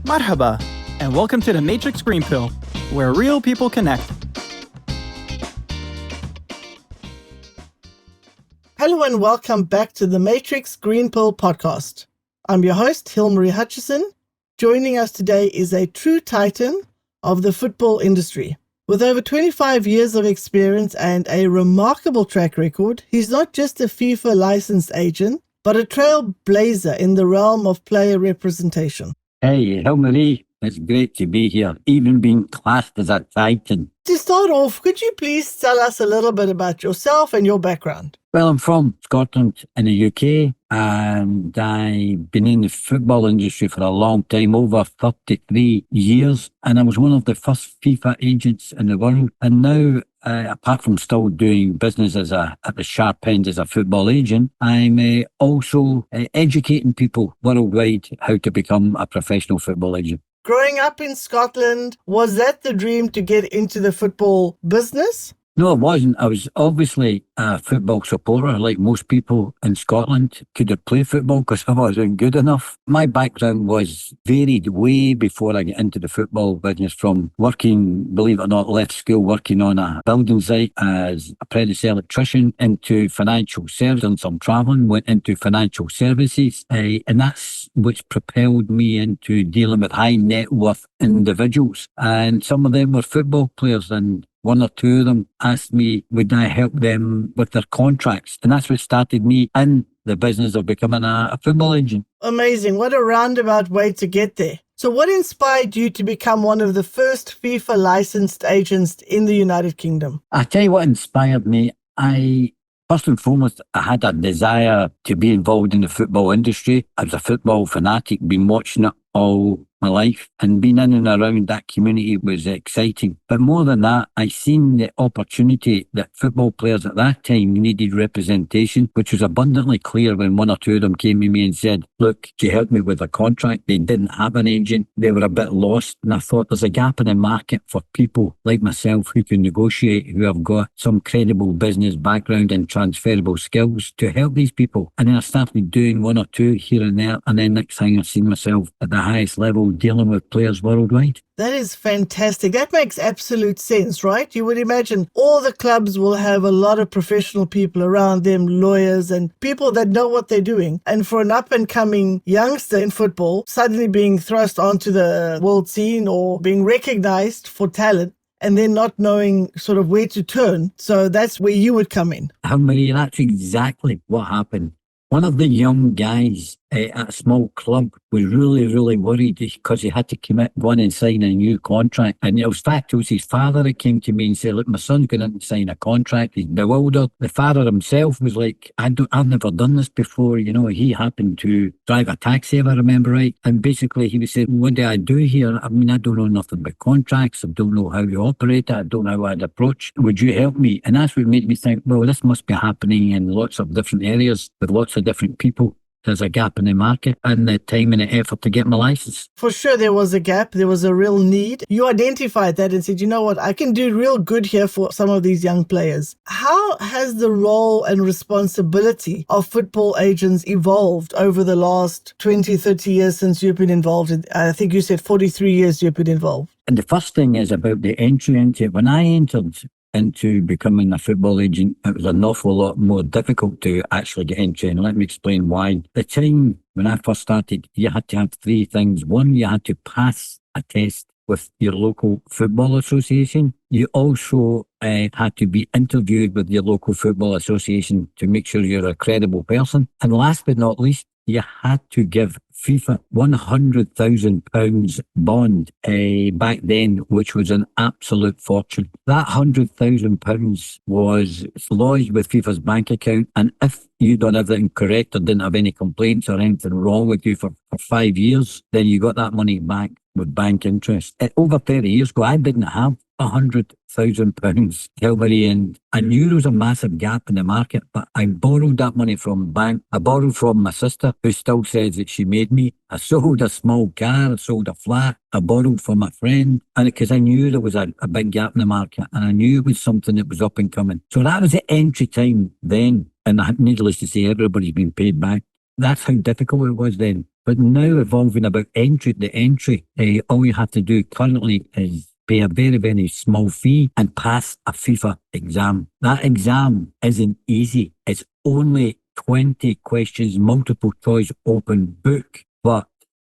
Marhaba, and welcome to the Matrix Green Pill, where real people connect. Hello and welcome back to the Matrix Green Pill podcast. I'm your host, Hilmarie Hutchison. Joining us today is a true titan of the football industry. With over 25 years of experience and a remarkable track record, he's not just a FIFA licensed agent, but a trailblazer in the realm of player representation. Hey, Hilmarie, it's great to be here, even being classed as a titan. To start off, could you please tell us a little bit about yourself and your background? Well, I'm from Scotland in the UK, and I've been in the football industry for a long time, over 33 years, and I was one of the first FIFA agents in the world. And now, apart from still doing business at the sharp end as a football agent, I'm also educating people worldwide how to become a professional football agent. Growing up in Scotland, was that the dream to get into the football business? No, it wasn't. I was obviously a football supporter, like most people in Scotland. Couldn't play football because I wasn't good enough. My background was varied way before I got into the football business, from working, believe it or not, left school working on a building site as an apprentice electrician, into financial services, done some travelling, went into financial services, and that's which propelled me into dealing with high net worth individuals. And some of them were football players, and one or two of them asked me, would I help them with their contracts? And that's what started me in the business of becoming a football agent. Amazing. What a roundabout way to get there. So what inspired you to become one of the first FIFA licensed agents in the United Kingdom? I tell you what inspired me. First and foremost, I had a desire to be involved in the football industry. I was a football fanatic, been watching it all my life, and being in and around that community was exciting. But more than that, I seen the opportunity that football players at that time needed representation, which was abundantly clear when one or two of them came to me and said, look, can you help me with a contract? They didn't have an agent. They were a bit lost. And I thought there's a gap in the market for people like myself who can negotiate, who have got some credible business background and transferable skills to help these people. And then I started doing one or two here and there. And then next thing I seen myself at the highest level dealing with players worldwide. That is fantastic. That makes absolute sense, right? You would imagine all the clubs will have a lot of professional people around them, lawyers and people that know what they're doing. And for an up-and-coming youngster in football, suddenly being thrust onto the world scene or being recognized for talent, and then not knowing sort of where to turn. So that's where you would come in. Hilmarie, that's exactly what happened. One of the young guys at a small club was really worried because he had to commit, go in and sign a new contract. And it was his father that came to me and said, look, my son's going in to sign a contract. He's bewildered. The father himself was like, I've never done this before. You know, he happened to drive a taxi, if I remember right. And basically he was saying, what do I do here? I mean, I don't know nothing about contracts. I don't know how you operate it. I don't know how I'd approach. Would you help me? And that's what made me think, well, this must be happening in lots of different areas with lots of different people. There's a gap in the market and the time and the effort to get my license. For sure, there was a gap. There was a real need. You identified that and said, you know what, I can do real good here for some of these young players. How has the role and responsibility of football agents evolved over the last 20, 30 years since you've been involved? I think you said 43 years you've been involved. And the first thing is about the entry into it. When I entered into becoming a football agent, it was an awful lot more difficult to actually get into. And let me explain why. The time when I first started, you had to have three things. One, you had to pass a test with your local football association. You also had to be interviewed with your local football association to make sure you're a credible person. And last but not least, you had to give FIFA £100,000 bond back then, which was an absolute fortune. That £100,000 was lodged with FIFA's bank account, and if you done everything correct or didn't have any complaints or anything wrong with you for 5 years, then you got that money back with bank interest. Over 30 years ago, I didn't have £100,000, Hilmarie, and I knew there was a massive gap in the market, but I borrowed that money from the bank. I borrowed from my sister, who still says that she made me. I sold a small car, I sold a flat, I borrowed from my friend, and because I knew there was a big gap in the market, and I knew it was something that was up and coming. So that was the entry time then, and needless to say, everybody's been paid back. That's how difficult it was then. But now evolving about the entry, all you have to do currently is pay a very, very small fee and pass a FIFA exam. That exam isn't easy. It's only 20 questions, multiple choice, open book. But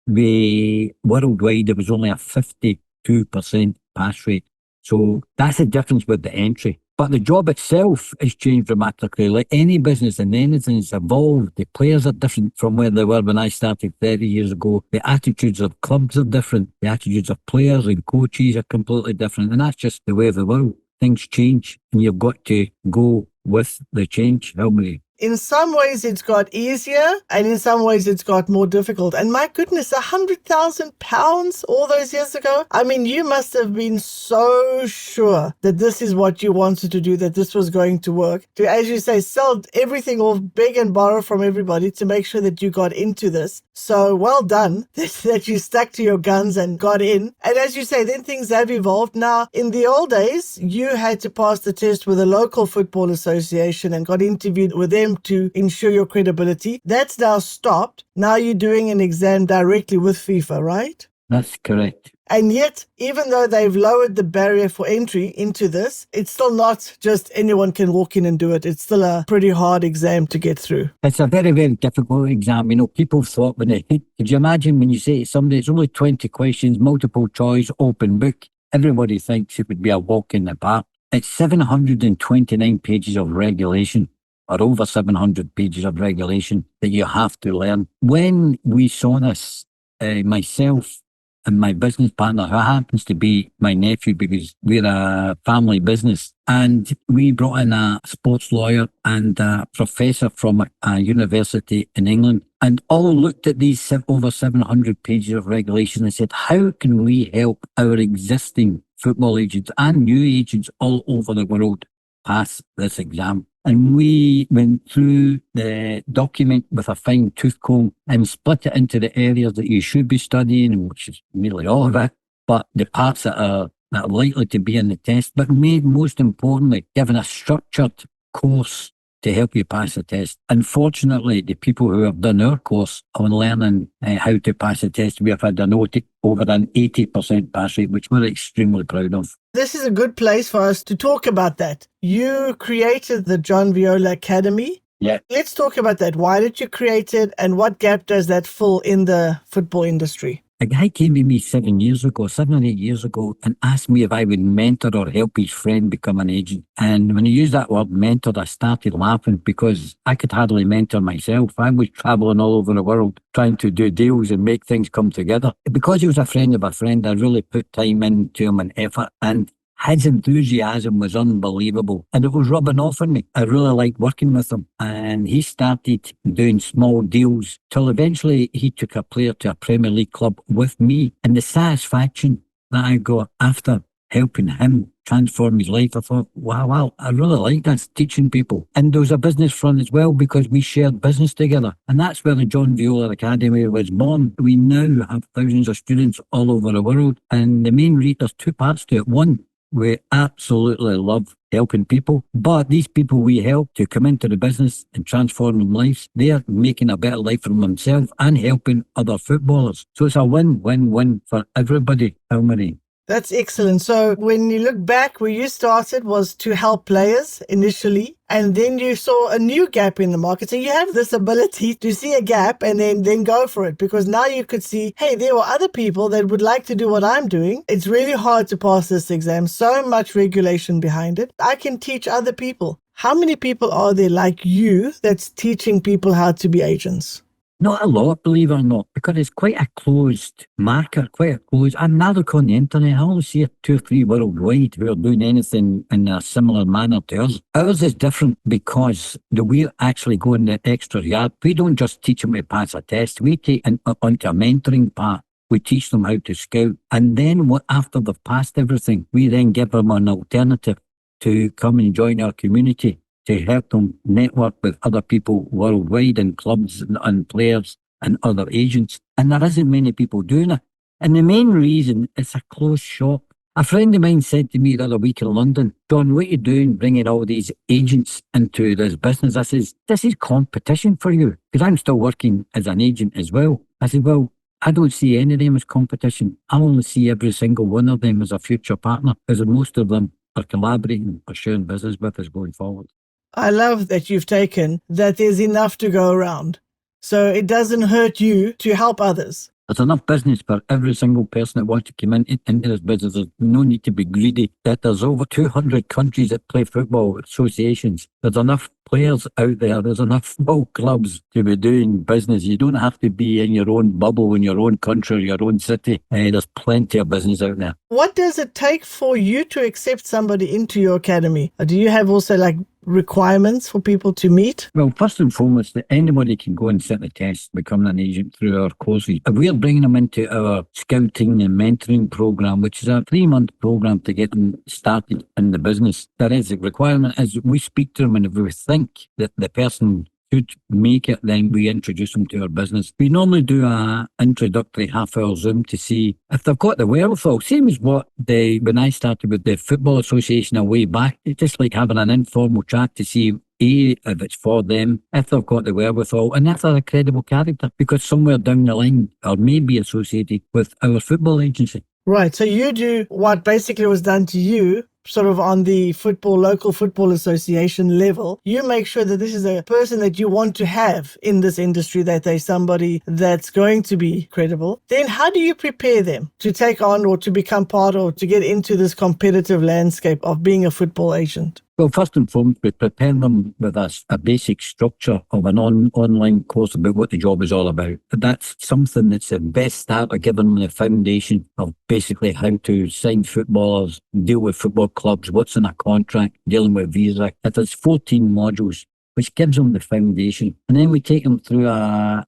worldwide, there was only a 52% pass rate. So that's the difference with the entry. But the job itself has changed dramatically. Like any business and anything's evolved. The players are different from where they were when I started 30 years ago. The attitudes of clubs are different. The attitudes of players and coaches are completely different. And that's just the way of the world. Things change and you've got to go with the change. Help me. In some ways, it's got easier, and in some ways, it's got more difficult. And my goodness, £100,000 all those years ago. I mean, you must have been so sure that this is what you wanted to do, that this was going to work. To, as you say, sell everything off, beg and borrow from everybody to make sure that you got into this. So well done that you stuck to your guns and got in. And as you say, then things have evolved. Now, in the old days, you had to pass the test with a local football association and got interviewed with them to ensure your credibility. That's now stopped. Now you're doing an exam directly with FIFA, right? That's correct. And yet, even though they've lowered the barrier for entry into this, it's still not just anyone can walk in and do it. It's still a pretty hard exam to get through. It's a very, very difficult exam. You know, people thought when could you imagine when you say to somebody, it's only 20 questions, multiple choice, open book. Everybody thinks it would be a walk in the park. It's 729 pages of regulation, or over 700 pages of regulation that you have to learn. When we saw this, myself and my business partner, who happens to be my nephew because we're a family business, and we brought in a sports lawyer and a professor from a university in England, and all looked at these over 700 pages of regulation and said, how can we help our existing football agents and new agents all over the world pass this exam? And we went through the document with a fine tooth comb and split it into the areas that you should be studying, which is nearly all of it, but the parts that are likely to be in the test, but made most importantly, given a structured course to help you pass the test. Unfortunately, the people who have done our course on learning how to pass the test, we have had over an 80% pass rate, which we're extremely proud of. This is a good place for us to talk about that. You created the John Viola Academy. Yeah. Let's talk about that. Why did you create it, and what gap does that fill in the football industry? A guy came to me 7 or 8 years ago, and asked me if I would mentor or help his friend become an agent. And when he used that word mentor, I started laughing because I could hardly mentor myself. I was traveling all over the world trying to do deals and make things come together. Because he was a friend of a friend, I really put time into him and effort, and his enthusiasm was unbelievable, and it was rubbing off on me. I really liked working with him, and he started doing small deals till eventually he took a player to a Premier League club with me. And the satisfaction that I got after helping him transform his life, I thought, wow, I really like this, teaching people. And there was a business front as well because we shared business together. And that's where the John Viola Academy was born. We now have thousands of students all over the world. And the main reason, there's two parts to it. One, we absolutely love helping people, but these people we help to come into the business and transform their lives, they're making a better life for themselves and helping other footballers. So it's a win-win-win for everybody, Elmarie. That's excellent. So when you look back, where you started was to help players initially, and then you saw a new gap in the market. So you have this ability to see a gap and then go for it, because now you could see, hey, there were other people that would like to do what I'm doing. It's really hard to pass this exam. So much regulation behind it. I can teach other people. How many people are there like you that's teaching people how to be agents? Not a lot, believe it or not, because it's quite a closed market, and now look on the internet, I only see 2 or 3 worldwide who are doing anything in a similar manner to us. Ours is different because we're actually going the extra yard. We don't just teach them to pass a test, we take them onto a mentoring part. We teach them how to scout, and then after they've passed everything, we then give them an alternative to come and join our community, to help them network with other people worldwide and clubs and players and other agents. And there isn't many people doing it. And the main reason, it's a closed shop. A friend of mine said to me the other week in London, John, what are you doing bringing all these agents into this business? I says, this is competition for you, because I'm still working as an agent as well. I said, well, I don't see any of them as competition. I only see every single one of them as a future partner, because most of them are collaborating or sharing business with us going forward. I love that you've taken that there's enough to go around. So it doesn't hurt you to help others. There's enough business for every single person that wants to come into this business. There's no need to be greedy. That there's over 200 countries that play football associations. There's enough players out there. There's enough small clubs to be doing business. You don't have to be in your own bubble, in your own country, your own city. There's plenty of business out there. What does it take for you to accept somebody into your academy? Do you have also requirements for people to meet? Well, first and foremost, that anybody can go and sit the test, becoming an agent through our courses. We're bringing them into our scouting and mentoring program, which is a 3-month program to get them started in the business. There is a requirement as we speak to them, and if we think that the person should make it, then we introduce them to our business. We normally do an introductory half-hour Zoom to see if they've got the wherewithal. Same as when I started with the Football Association a way back. It's just like having an informal chat to see if it's for them, if they've got the wherewithal, and if they're a credible character, because somewhere down the line or may be associated with our football agency. Right. So you do what basically was done to you, sort of on the local football association level. You make sure that this is a person that you want to have in this industry, that they're somebody that's going to be credible. Then how do you prepare them to take on or to become part or to get into this competitive landscape of being a football agent? Well, first and foremost, we prepare them with a basic structure of an online course about what the job is all about. That's something that's the best start of giving them the foundation of basically how to sign footballers, deal with football clubs, what's in a contract, dealing with visa. There's 14 modules, which gives them the foundation. And then we take them through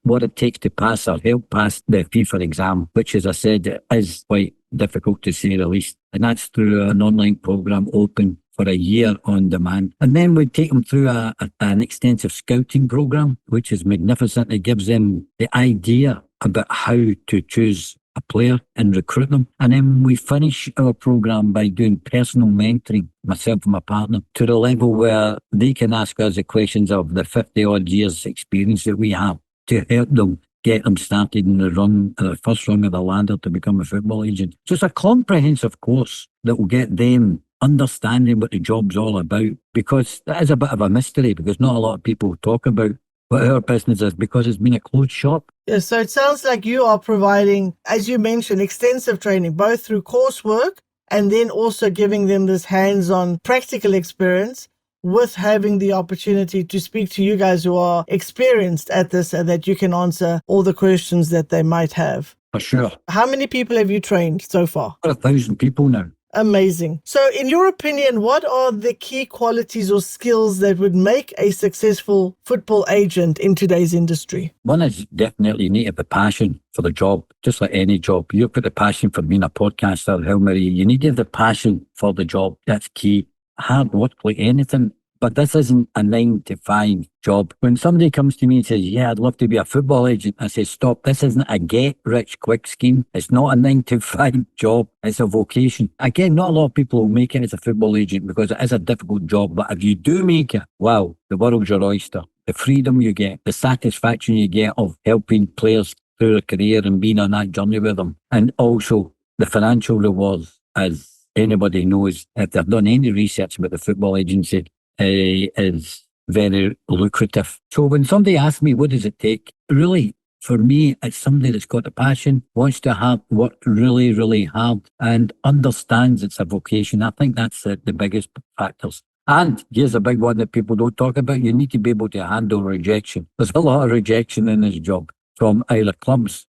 what it takes to pass or help pass the FIFA exam, which, as I said, is quite difficult to say the least. And that's through an online program open for a year on demand. And then we take them through an extensive scouting program, which is magnificent. It gives them the idea about how to choose a player and recruit them. And then we finish our program by doing personal mentoring, myself and my partner, to the level where they can ask us the questions of the 50 odd years experience that we have to help them get them started in the first rung of the ladder to become a football agent. So it's a comprehensive course that will get them understanding what the job's all about, because that is a bit of a mystery, because not a lot of people talk about what our business is, because it's been a closed shop. Yes, so it sounds like you are providing, as you mentioned, extensive training, both through coursework and then also giving them this hands-on practical experience with having the opportunity to speak to you guys who are experienced at this and that you can answer all the questions that they might have. For sure. How many people have you trained so far? 1,000 people now. Amazing. So in your opinion, what are the key qualities or skills that would make a successful football agent in today's industry? One is definitely you need to have the passion for the job, just like any job. You've got the passion for being a podcaster, Hilary. You need to have the passion for the job. That's key. Hard work like anything. But this isn't a 9-to-5 job. When somebody comes to me and says, yeah, I'd love to be a football agent, I say, stop. This isn't a get-rich-quick scheme. It's not a 9-to-5 job. It's a vocation. Again, not a lot of people will make it as a football agent because it is a difficult job. But if you do make it, wow, the world's your oyster. The freedom you get, the satisfaction you get of helping players through their career and being on that journey with them. And also the financial rewards, as anybody knows, if they've done any research about the football agency, is very lucrative. So when somebody asks me, what does it take? Really, for me, it's somebody that's got a passion, wants to work really, really hard and understands it's a vocation. I think that's the biggest factors. And here's a big one that people don't talk about. You need to be able to handle rejection. There's a lot of rejection in this job from either clubs,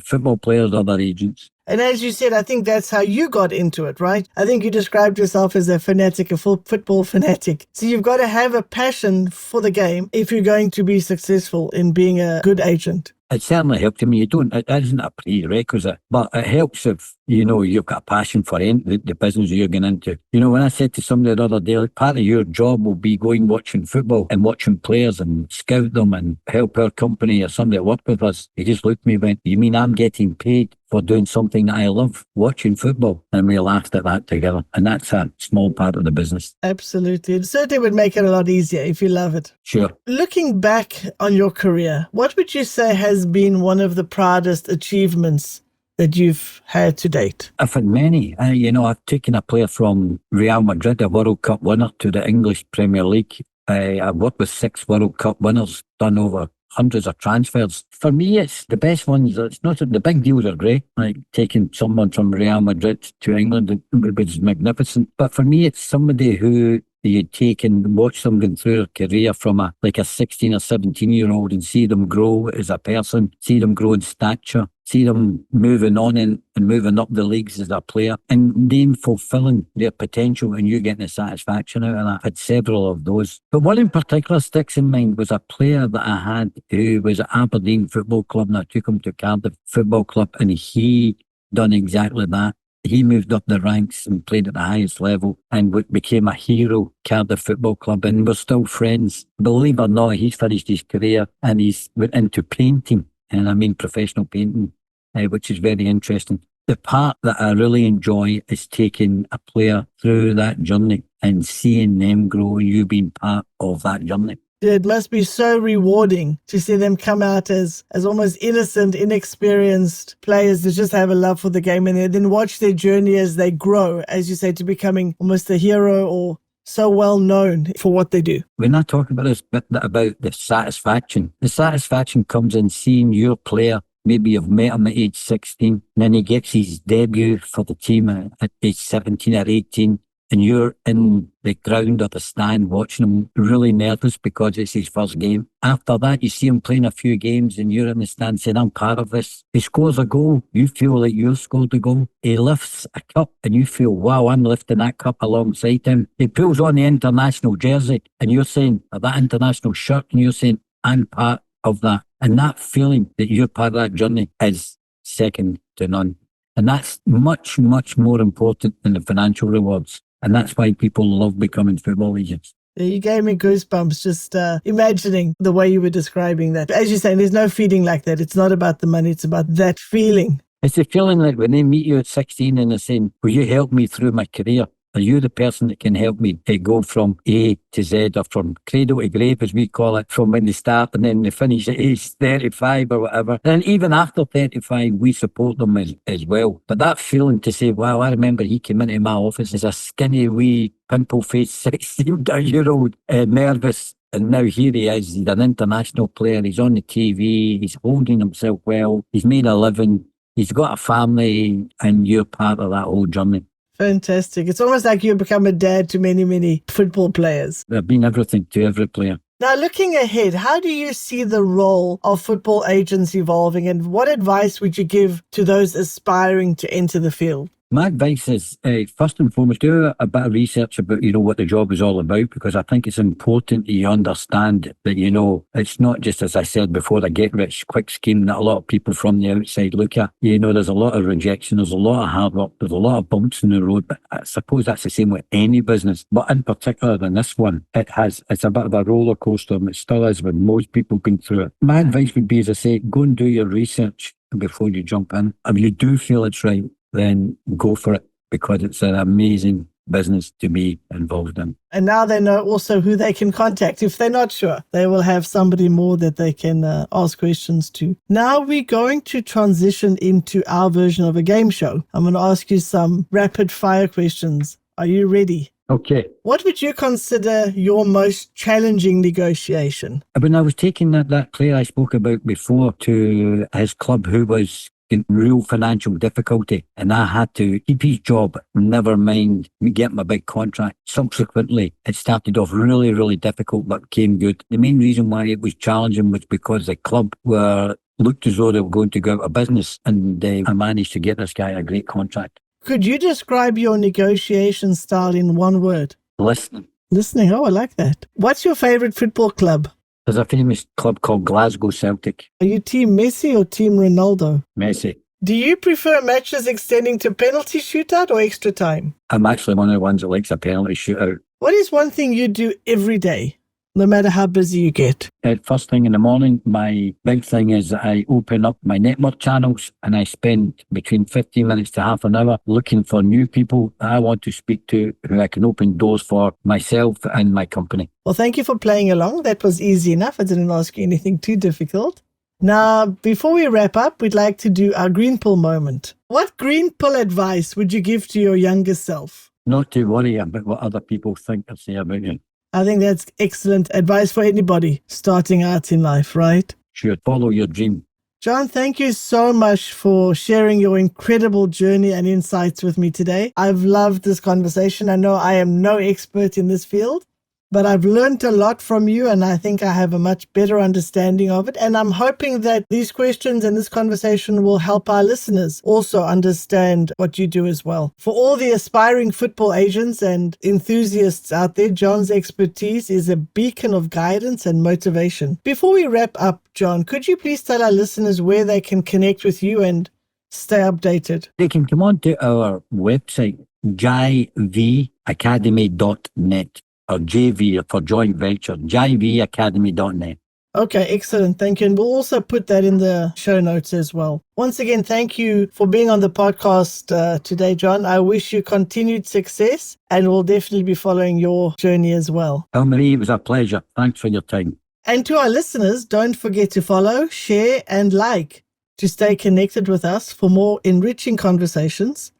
football players, other agents. And as you said, I think that's how you got into it, right? I think you described yourself as a fanatic, a football fanatic. So you've got to have a passion for the game if you're going to be successful in being a good agent. It certainly helped me. It isn't a prerequisite, but it helps if you've got a passion for the business you're going into. When I said to somebody the other day, like, part of your job will be going watching football and watching players and scout them and help our company or somebody that worked with us. He just looked at me and went, you mean I'm getting paid for doing something that I love, watching football? And we laughed at that together. And that's a small part of the business. Absolutely. It certainly would make it a lot easier if you love it. Sure. Looking back on your career, what would you say has been one of the proudest achievements that you've had to date? I've had many. I've taken a player from Real Madrid, a World Cup winner, to the English Premier League. I've worked with 6 World Cup winners, done over hundreds of transfers. For me, it's the best ones. It's not the big deals are great, like taking someone from Real Madrid to England, which is magnificent. But for me, it's somebody who you take and watch them going through their career from a 16 or 17-year-old and see them grow as a person, see them grow in stature, see them moving on and moving up the leagues as a player, and then fulfilling their potential and you getting the satisfaction out of that. I've had several of those. But one in particular sticks in mind was a player that I had who was at Aberdeen Football Club, and I took him to Cardiff Football Club, and he done exactly that. He moved up the ranks and played at the highest level and became a hero, Cardiff Football Club, and we're still friends. Believe it or not, he's finished his career and he's went into painting, and I mean professional painting, which is very interesting. The part that I really enjoy is taking a player through that journey and seeing them grow, you being part of that journey. It must be so rewarding to see them come out as almost innocent, inexperienced players that just have a love for the game, and then watch their journey as they grow, as you say, to becoming almost a hero or so well known for what they do. When I talk about this bit about the satisfaction comes in seeing your player. Maybe you've met him at age 16, and then he gets his debut for the team at age 17 or 18. And you're in the ground or the stand watching him, really nervous because it's his first game. After that, you see him playing a few games and you're in the stand saying, I'm part of this. He scores a goal. You feel like you've scored a goal. He lifts a cup and you feel, wow, I'm lifting that cup alongside him. He pulls on the international jersey and you're saying, or that international shirt, and you're saying, I'm part of that. And that feeling that you're part of that journey is second to none. And that's much, much more important than the financial rewards. And that's why people love becoming football agents. You gave me goosebumps just imagining the way you were describing that. As you're saying, there's no feeling like that. It's not about the money. It's about that feeling. It's the feeling like when they meet you at 16 and they're saying, will you help me through my career? Are you the person that can help me to go from A to Z, or from cradle to grave, as we call it, from when they start and then they finish at age 35 or whatever. And even after 35, we support them as well. But that feeling to say, wow, I remember he came into my office as a skinny, wee, pimple-faced 16-year-old, nervous. And now here he is. He's an international player. He's on the TV. He's holding himself well. He's made a living. He's got a family, and you're part of that whole journey. Fantastic. It's almost like you've become a dad to many, many football players. They've been everything to every player. Now, looking ahead, how do you see the role of football agents evolving, and what advice would you give to those aspiring to enter the field? My advice is, first and foremost, do a bit of research about, what the job is all about, because I think it's important that you understand that, it's not just, as I said before, a get-rich-quick scheme that a lot of people from the outside look at. There's a lot of rejection, there's a lot of hard work, there's a lot of bumps in the road, but I suppose that's the same with any business. But in particular in this one, it's a bit of a roller coaster, and it still is when most people go through it. My advice would be, as I say, go and do your research before you jump in. If you do feel it's right, then go for it, because it's an amazing business to be involved in. And now they know also who they can contact. If they're not sure, they will have somebody more that they can ask questions to. Now we're going to transition into our version of a game show. I'm going to ask you some rapid fire questions. Are you ready? Okay. What would you consider your most challenging negotiation? When I was taking that player I spoke about before to his club who was in real financial difficulty, and I had to keep his job, never mind me getting a big contract. Subsequently, it started off really, really difficult, but became good. The main reason why it was challenging was because the club looked as though they were going to go out of business, and I managed to get this guy a great contract. Could you describe your negotiation style in one word? Listening. Listening. Oh, I like that. What's your favorite football club? There's a famous club called Glasgow Celtic. Are you team Messi or team Ronaldo? Messi. Do you prefer matches extending to penalty shootout or extra time? I'm actually one of the ones that likes a penalty shootout. What is one thing you do every day, no matter how busy you get? At first thing in the morning, my big thing is that I open up my network channels and I spend between 15 minutes to half an hour looking for new people that I want to speak to who I can open doors for myself and my company. Well, thank you for playing along. That was easy enough. I didn't ask you anything too difficult. Now, before we wrap up, we'd like to do our green pill moment. What green pill advice would you give to your younger self? Not to worry about what other people think or say about you. I think that's excellent advice for anybody starting out in life, right? Sure, follow your dream. John, thank you so much for sharing your incredible journey and insights with me today. I've loved this conversation. I know I am no expert in this field, but I've learned a lot from you, and I think I have a much better understanding of it. And I'm hoping that these questions and this conversation will help our listeners also understand what you do as well. For all the aspiring football agents and enthusiasts out there, John's expertise is a beacon of guidance and motivation. Before we wrap up, John, could you please tell our listeners where they can connect with you and stay updated? They can come on to our website, jvacademy.net. Or JV for joint venture, jvacademy.net. Okay, excellent. Thank you. And we'll also put that in the show notes as well. Once again, thank you for being on the podcast today, John. I wish you continued success, and we'll definitely be following your journey as well. Oh, Marie, it was a pleasure. Thanks for your time. And to our listeners, don't forget to follow, share, and like to stay connected with us for more enriching conversations.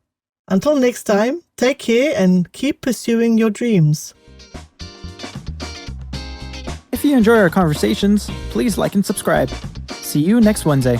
Until next time, take care and keep pursuing your dreams. If you enjoy our conversations, please like and subscribe. See you next Wednesday.